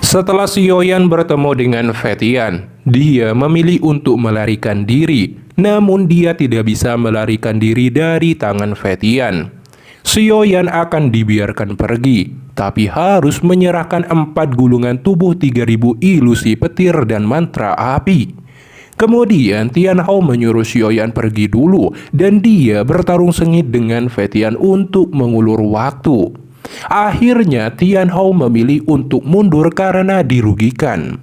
Setelah Sioyan bertemu dengan Fetian, dia memilih untuk melarikan diri, namun dia tidak bisa melarikan diri dari tangan Fetian. Sioyan akan dibiarkan pergi, tapi harus menyerahkan 4 gulungan tubuh 3000 ilusi petir dan mantra api. Kemudian Tian Hao menyuruh Sioyan pergi dulu dan dia bertarung sengit dengan Fetian untuk mengulur waktu. Akhirnya Tian Hao memilih untuk mundur karena dirugikan.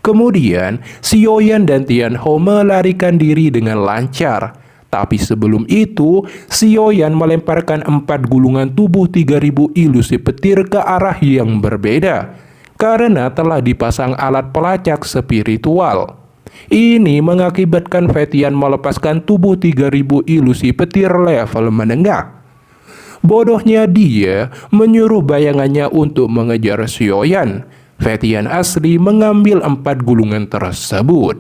Kemudian Sioyan dan Tian Hao melarikan diri dengan lancar. Tapi sebelum itu, Sioyan melemparkan 4 gulungan tubuh 3000 ilusi petir ke arah yang berbeda karena telah dipasang alat pelacak spiritual. Ini mengakibatkan Fetian melepaskan tubuh 3000 ilusi petir level menengah. Bodohnya dia menyuruh bayangannya untuk mengejar Sioyan. Fetian asli mengambil 4 gulungan tersebut.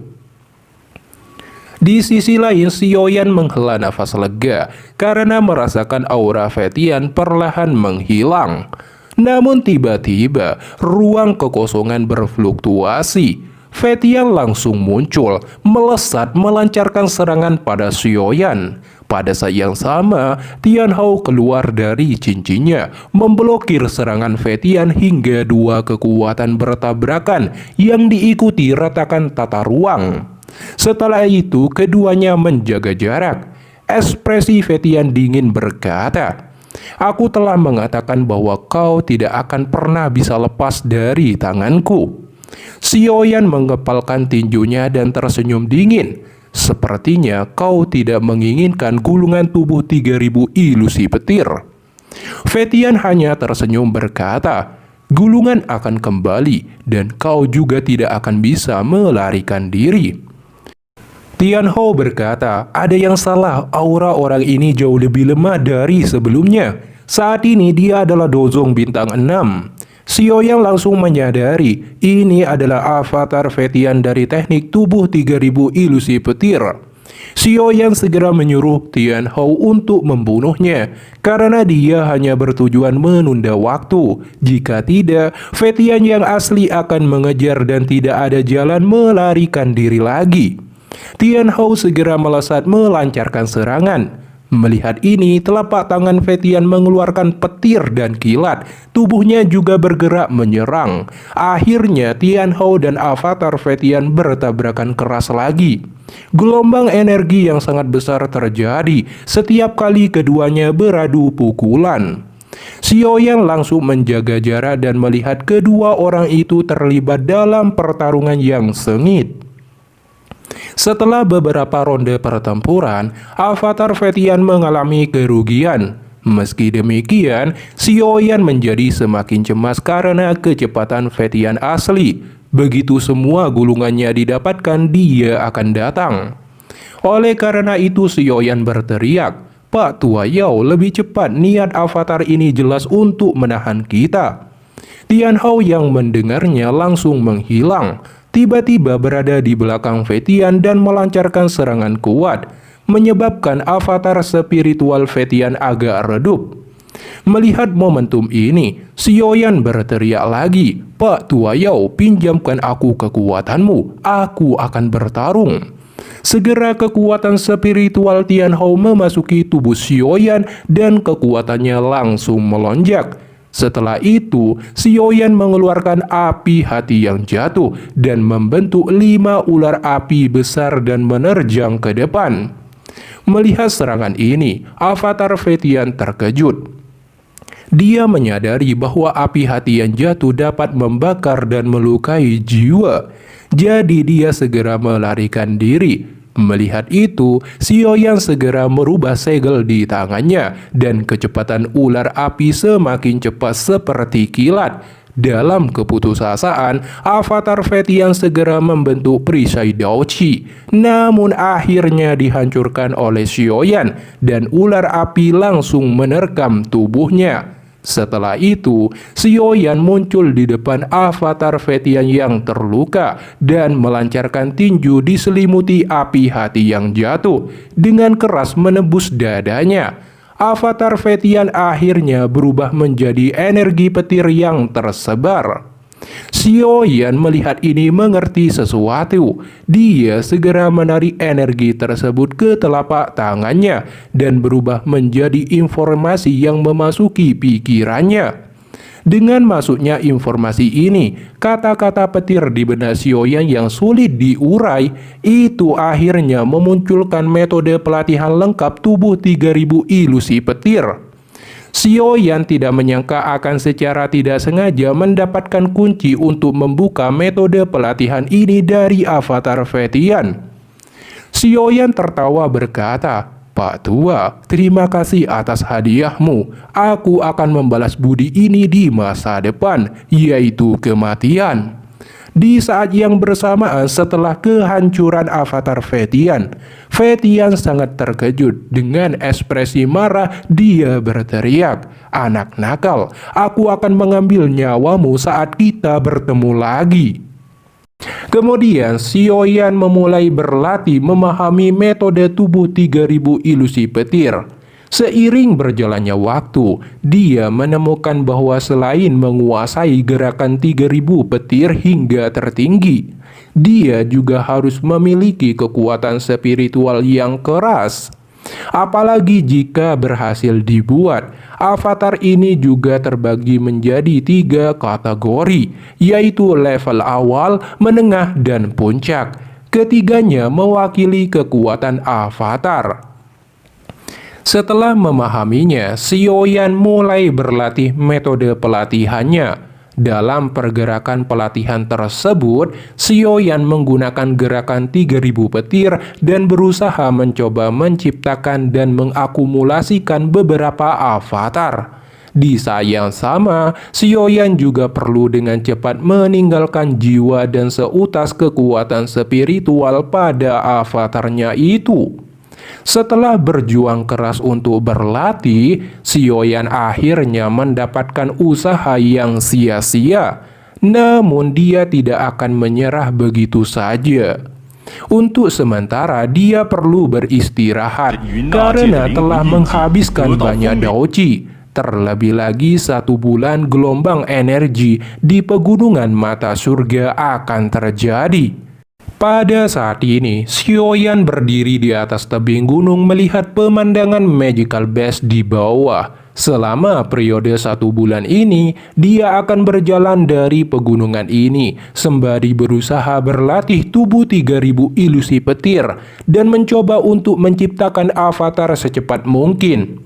Di sisi lain, Sioyan menghela nafas lega karena merasakan aura Fetian perlahan menghilang. Namun tiba-tiba, ruang kekosongan berfluktuasi. Fetian langsung muncul, melesat melancarkan serangan pada Sioyan. Pada saat yang sama, Tian Hao keluar dari cincinnya, memblokir serangan Fetian hingga 2 kekuatan bertabrakan yang diikuti retakan tata ruang. Setelah itu, keduanya menjaga jarak. Ekspresi Fetian dingin berkata, "Aku telah mengatakan bahwa kau tidak akan pernah bisa lepas dari tanganku." Sioyan mengepalkan tinjunya dan tersenyum dingin. "Sepertinya kau tidak menginginkan gulungan tubuh 3000 ilusi petir." Fetian hanya tersenyum berkata, "Gulungan akan kembali dan kau juga tidak akan bisa melarikan diri." Tian Hao berkata, "Ada yang salah, aura orang ini jauh lebih lemah dari sebelumnya. Saat ini dia adalah Dozong bintang 6. Sioyan langsung menyadari ini adalah avatar Fetian dari teknik tubuh 3000 ilusi petir. Sioyan segera menyuruh Tian Hao untuk membunuhnya karena dia hanya bertujuan menunda waktu. Jika tidak, Fetian yang asli akan mengejar dan tidak ada jalan melarikan diri lagi. Tian Hao segera melesat melancarkan serangan. Melihat ini, telapak tangan Fetian mengeluarkan petir dan kilat. Tubuhnya juga bergerak menyerang. Akhirnya, Tian Hao dan avatar Fetian bertabrakan keras lagi. Gelombang energi yang sangat besar terjadi setiap kali keduanya beradu pukulan. Sioyan langsung menjaga jarak dan melihat kedua orang itu terlibat dalam pertarungan yang sengit. Setelah beberapa ronde pertempuran, avatar Fetian mengalami kerugian. Meski demikian, Sioyan menjadi semakin cemas karena kecepatan Fetian asli. Begitu semua gulungannya didapatkan, dia akan datang. Oleh karena itu, Sioyan berteriak, "Pak Tua Yao, lebih cepat, niat avatar ini jelas untuk menahan kita." Tian Hao yang mendengarnya langsung menghilang. Tiba-tiba berada di belakang Fetian dan melancarkan serangan kuat, menyebabkan avatar spiritual Fetian agak redup. Melihat momentum ini, Sioyan berteriak lagi, "Pak Tua Yao, pinjamkan aku kekuatanmu, aku akan bertarung." Segera kekuatan spiritual Tian Hao memasuki tubuh Sioyan dan kekuatannya langsung melonjak. Setelah itu, Sioyan mengeluarkan api hati yang jatuh dan membentuk 5 ular api besar dan menerjang ke depan. Melihat serangan ini, avatar Fetian terkejut. Dia menyadari bahwa api hati yang jatuh dapat membakar dan melukai jiwa. Jadi dia segera melarikan diri. Melihat itu, Sioyan segera merubah segel di tangannya dan kecepatan ular api semakin cepat seperti kilat. Dalam keputusasaan, avatar Fetian segera membentuk perisai Daochi. Namun akhirnya dihancurkan oleh Sioyan dan ular api langsung menerkam tubuhnya. Setelah itu, Sioyan muncul di depan avatar Fetian yang terluka dan melancarkan tinju diselimuti api hati yang jatuh dengan keras menembus dadanya. Avatar Fetian akhirnya berubah menjadi energi petir yang tersebar. Xiaoyan melihat ini mengerti sesuatu. Dia segera menarik energi tersebut ke telapak tangannya dan berubah menjadi informasi yang memasuki pikirannya. Dengan masuknya informasi ini, kata-kata petir di benak Xiaoyan yang sulit diurai itu akhirnya memunculkan metode pelatihan lengkap tubuh 3000 ilusi petir. Xiaoyan tidak menyangka akan secara tidak sengaja mendapatkan kunci untuk membuka metode pelatihan ini dari avatar Fetian. Xiaoyan tertawa berkata, "Pak Tua, terima kasih atas hadiahmu. Aku akan membalas budi ini di masa depan, yaitu kematian." Di saat yang bersamaan setelah kehancuran avatar Fetian, Fetian sangat terkejut. Dengan ekspresi marah, dia berteriak, "Anak nakal, aku akan mengambil nyawamu saat kita bertemu lagi." Kemudian Xiaoyan memulai berlatih memahami metode tubuh 3000 ilusi petir. Seiring berjalannya waktu, dia menemukan bahwa selain menguasai gerakan 3000 petir hingga tertinggi, dia juga harus memiliki kekuatan spiritual yang keras. Apalagi jika berhasil dibuat, avatar ini juga terbagi menjadi 3 kategori, yaitu level awal, menengah, dan puncak. Ketiganya mewakili kekuatan avatar. Setelah memahaminya, Xiaoyan mulai berlatih metode pelatihannya. Dalam pergerakan pelatihan tersebut, Xiaoyan menggunakan gerakan 3000 petir dan berusaha mencoba menciptakan dan mengakumulasikan beberapa avatar. Di saat yang sama, Xiaoyan juga perlu dengan cepat meninggalkan jiwa dan seutas kekuatan spiritual pada avatarnya itu. Setelah berjuang keras untuk berlatih, Xiaoyan akhirnya mendapatkan usaha yang sia-sia. Namun dia tidak akan menyerah begitu saja. Untuk sementara dia perlu beristirahat karena telah menghabiskan banyak daoji. Terlebih lagi 1 bulan gelombang energi di pegunungan mata surga akan terjadi. Pada saat ini, Xiaoyan berdiri di atas tebing gunung melihat pemandangan Magical Base di bawah. Selama periode 1 bulan ini, dia akan berjalan dari pegunungan ini sembari berusaha berlatih tubuh 3000 ilusi petir dan mencoba untuk menciptakan avatar secepat mungkin.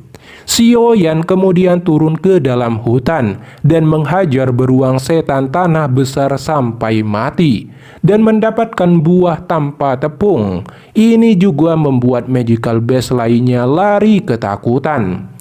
Xiaoyan kemudian turun ke dalam hutan dan menghajar beruang setan tanah besar sampai mati dan mendapatkan buah tanpa tepung. Ini juga membuat Magical Base lainnya lari ketakutan.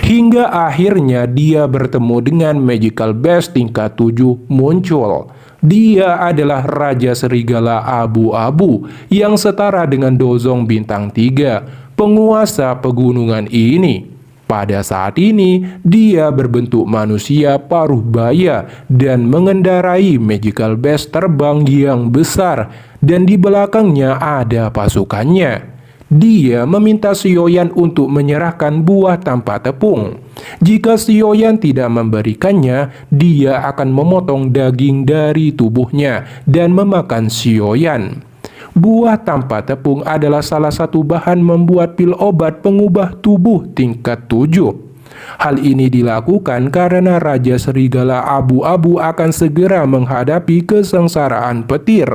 Hingga akhirnya dia bertemu dengan Magical Base tingkat 7 muncul. Dia adalah Raja Serigala Abu-Abu yang setara dengan Dozong Bintang 3, penguasa pegunungan ini. Pada saat ini, dia berbentuk manusia paruh baya dan mengendarai Magical Base terbang yang besar, dan di belakangnya ada pasukannya. Dia meminta Xiaoyan untuk menyerahkan buah tanpa tepung. Jika Xiaoyan tidak memberikannya, dia akan memotong daging dari tubuhnya dan memakan Xiaoyan. Buah tanpa tepung adalah salah satu bahan membuat pil obat pengubah tubuh tingkat 7. Hal ini dilakukan karena Raja Serigala Abu-Abu akan segera menghadapi kesengsaraan petir.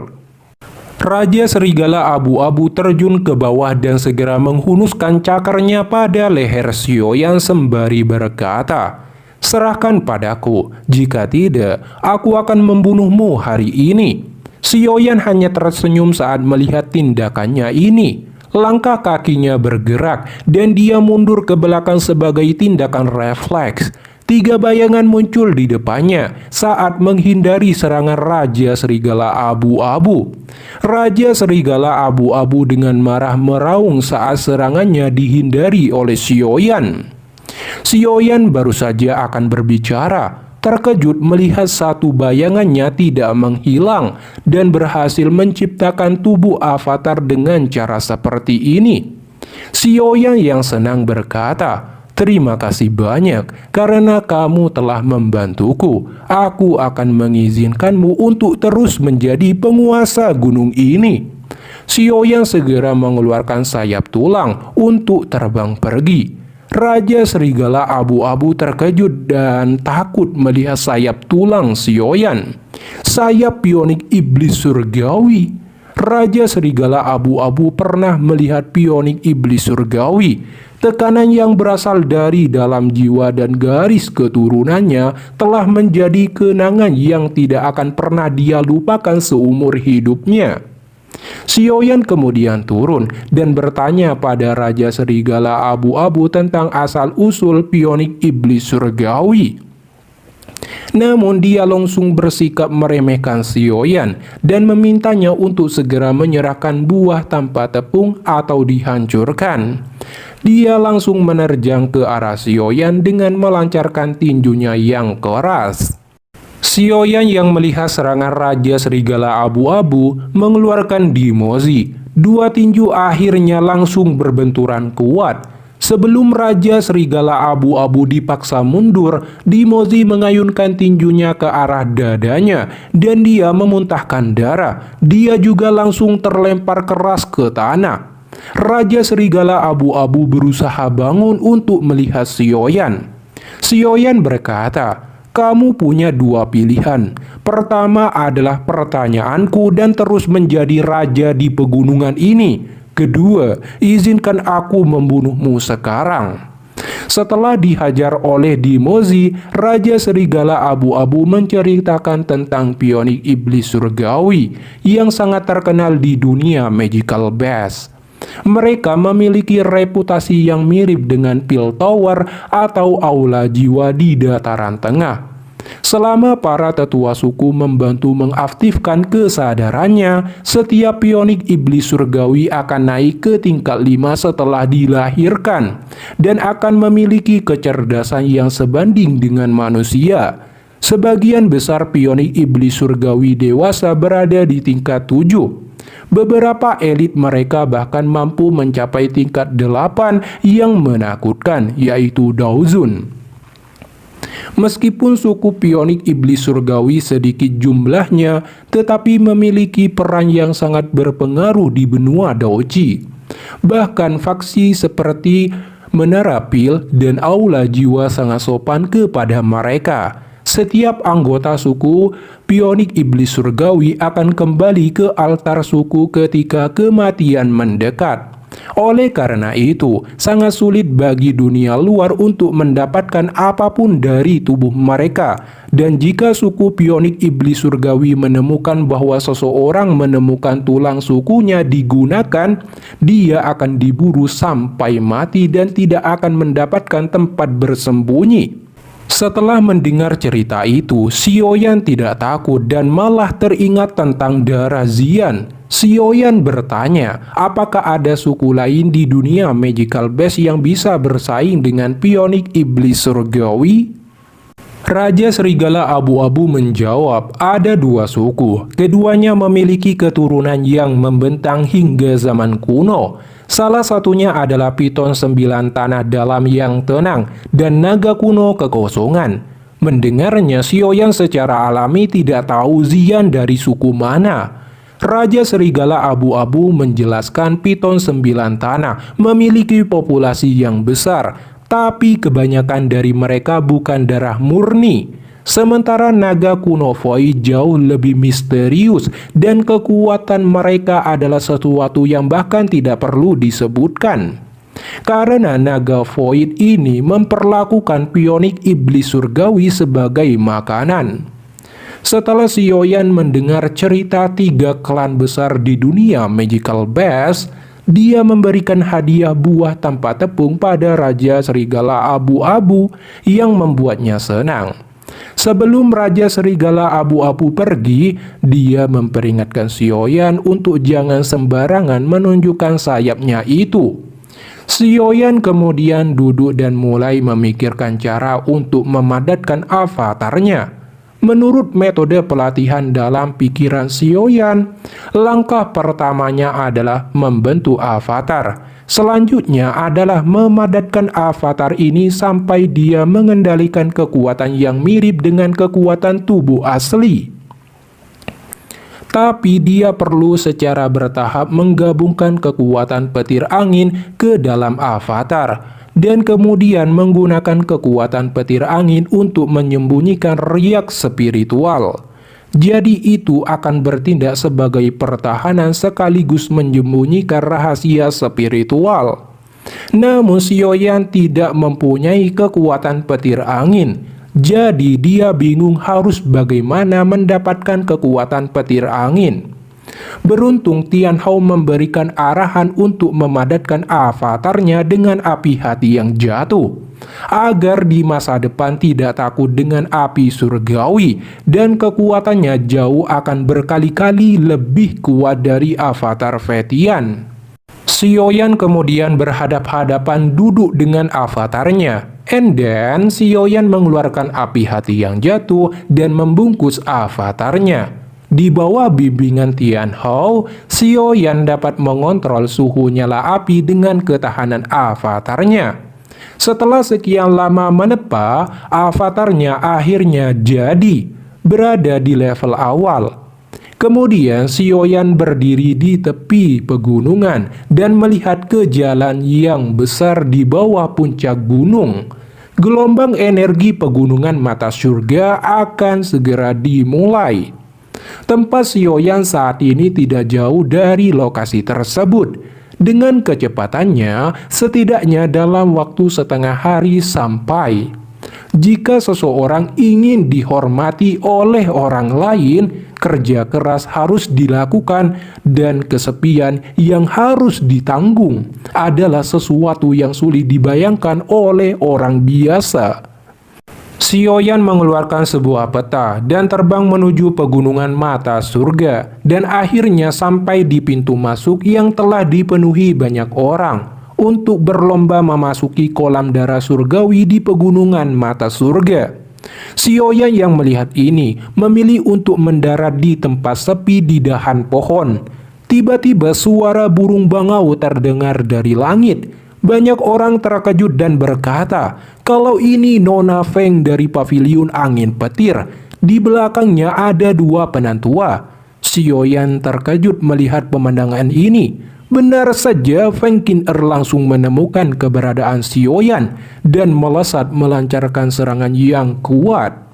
Raja Serigala Abu-Abu terjun ke bawah dan segera menghunuskan cakarnya pada leher Xiaoyan sembari berkata, "Serahkan padaku, jika tidak, aku akan membunuhmu hari ini." Xiaoyan hanya tersenyum saat melihat tindakannya ini. Langkah kakinya bergerak dan dia mundur ke belakang sebagai tindakan refleks. 3 bayangan muncul di depannya saat menghindari serangan Raja Serigala Abu-Abu. Raja Serigala Abu-Abu dengan marah meraung saat serangannya dihindari oleh Xiaoyan. Xiaoyan baru saja akan berbicara, terkejut melihat 1 bayangannya tidak menghilang dan berhasil menciptakan tubuh avatar dengan cara seperti ini. Xiaoyan yang senang berkata, Terima kasih banyak karena kamu telah membantuku. Aku akan mengizinkanmu untuk terus menjadi penguasa gunung ini." Sioyan segera mengeluarkan sayap tulang untuk terbang pergi. Raja Serigala Abu-Abu terkejut dan takut melihat sayap tulang Sioyan. Sayap pionik iblis surgawi. Raja Serigala Abu-Abu pernah melihat pionik iblis surgawi. Tekanan yang berasal dari dalam jiwa dan garis keturunannya telah menjadi kenangan yang tidak akan pernah dia lupakan seumur hidupnya. Sioyan kemudian turun dan bertanya pada Raja Serigala Abu-Abu tentang asal-usul pionik iblis surgawi. Namun dia langsung bersikap meremehkan Sioyan dan memintanya untuk segera menyerahkan buah tanpa tepung atau dihancurkan. Dia langsung menerjang ke arah Sioyan dengan melancarkan tinjunya yang keras. Sioyan yang melihat serangan Raja Serigala Abu-Abu mengeluarkan Dimozi. Dua tinju akhirnya langsung berbenturan kuat. Sebelum Raja Serigala Abu-Abu dipaksa mundur, Dimozi mengayunkan tinjunya ke arah dadanya dan dia memuntahkan darah. Dia juga langsung terlempar keras ke tanah. Raja Serigala Abu-Abu berusaha bangun untuk melihat Sioyan. Sioyan berkata, "Kamu punya dua pilihan. Pertama adalah pertanyaanku dan terus menjadi raja di pegunungan ini. Kedua, izinkan aku membunuhmu sekarang." Setelah dihajar oleh Dimozi, Raja Serigala Abu-Abu menceritakan tentang pionik iblis surgawi yang sangat terkenal di dunia Magical Bass. Mereka memiliki reputasi yang mirip dengan Piltover atau aula jiwa di dataran tengah. Selama para tetua suku membantu mengaktifkan kesadarannya, setiap pionik iblis surgawi akan naik ke tingkat 5 setelah dilahirkan dan akan memiliki kecerdasan yang sebanding dengan manusia. Sebagian besar pionik iblis surgawi dewasa berada di tingkat 7. Beberapa elit mereka bahkan mampu mencapai tingkat 8 yang menakutkan, yaitu Daozun. Meskipun suku pionik iblis surgawi sedikit jumlahnya, tetapi memiliki peran yang sangat berpengaruh di benua Daoji. Bahkan faksi seperti Menara Pil dan Aula Jiwa sangat sopan kepada mereka. Setiap anggota suku pionik iblis surgawi akan kembali ke altar suku ketika kematian mendekat. Oleh karena itu, sangat sulit bagi dunia luar untuk mendapatkan apapun dari tubuh mereka. Dan jika suku pionik iblis surgawi menemukan bahwa seseorang menemukan tulang sukunya digunakan, dia akan diburu sampai mati dan tidak akan mendapatkan tempat bersembunyi. Setelah mendengar cerita itu, Sioyan tidak takut dan malah teringat tentang darah Xian. Sioyan bertanya, apakah ada suku lain di dunia Magical Bass yang bisa bersaing dengan pionik iblis surgawi? Raja Serigala Abu-Abu menjawab, ada dua suku. Keduanya memiliki keturunan yang membentang hingga zaman kuno. Salah satunya adalah Piton 9 Tanah Dalam yang tenang dan naga kuno kekosongan. Mendengarnya, Sioyan secara alami tidak tahu Xian dari suku mana. Raja Serigala Abu-Abu menjelaskan Piton 9 Tanah memiliki populasi yang besar, tapi kebanyakan dari mereka bukan darah murni. Sementara naga kuno Void jauh lebih misterius dan kekuatan mereka adalah sesuatu yang bahkan tidak perlu disebutkan. Karena naga Void ini memperlakukan pionik iblis surgawi sebagai makanan. Setelah Sioyan mendengar cerita 3 klan besar di dunia Magical Bass, dia memberikan hadiah buah tanpa tepung pada Raja Serigala Abu-Abu yang membuatnya senang. Sebelum Raja Serigala Abu-Abu pergi, dia memperingatkan Sioyan untuk jangan sembarangan menunjukkan sayapnya itu. Sioyan kemudian duduk dan mulai memikirkan cara untuk memadatkan avatarnya. Menurut metode pelatihan dalam pikiran Sioyan, langkah pertamanya adalah membentuk avatar. Selanjutnya adalah memadatkan avatar ini sampai dia mengendalikan kekuatan yang mirip dengan kekuatan tubuh asli. Tapi dia perlu secara bertahap menggabungkan kekuatan petir angin ke dalam avatar, dan kemudian menggunakan kekuatan petir angin untuk menyembunyikan riak spiritual. Jadi itu akan bertindak sebagai pertahanan sekaligus menyembunyikan rahasia spiritual. Namun Xiaoyan tidak mempunyai kekuatan petir angin. Jadi dia bingung harus bagaimana mendapatkan kekuatan petir angin. Beruntung Tian Hao memberikan arahan untuk memadatkan avatarnya dengan api hati yang jatuh, agar di masa depan tidak takut dengan api surgawi dan kekuatannya jauh akan berkali-kali lebih kuat dari avatar Fetian. Xiaoyan kemudian berhadap-hadapan duduk dengan avatarnya. And then Xiaoyan mengeluarkan api hati yang jatuh dan membungkus avatarnya. Di bawah bimbingan Tian Hao, Xiaoyan dapat mengontrol suhu nyala api dengan ketahanan avatarnya. Setelah sekian lama menepa, avatarnya akhirnya jadi, berada di level awal. Kemudian Xiaoyan berdiri di tepi pegunungan dan melihat ke jalan yang besar di bawah puncak gunung. Gelombang energi pegunungan mata surga akan segera dimulai. Tempat Xiaoyan saat ini tidak jauh dari lokasi tersebut. Dengan kecepatannya, setidaknya dalam waktu setengah hari sampai. Jika seseorang ingin dihormati oleh orang lain, kerja keras harus dilakukan dan kesepian yang harus ditanggung adalah sesuatu yang sulit dibayangkan oleh orang biasa. Xiaoyan mengeluarkan sebuah peta dan terbang menuju pegunungan mata surga dan akhirnya sampai di pintu masuk yang telah dipenuhi banyak orang untuk berlomba memasuki kolam darah surgawi di pegunungan mata surga. Xiaoyan yang melihat ini memilih untuk mendarat di tempat sepi di dahan pohon. Tiba-tiba suara burung bangau terdengar dari langit. Banyak orang terkejut dan berkata, kalau ini Nona Feng dari paviliun angin petir. Di belakangnya ada dua penantua. Xiaoyan terkejut melihat pemandangan ini. Benar saja Feng Qin'er langsung menemukan keberadaan Xiaoyan dan melesat melancarkan serangan yang kuat.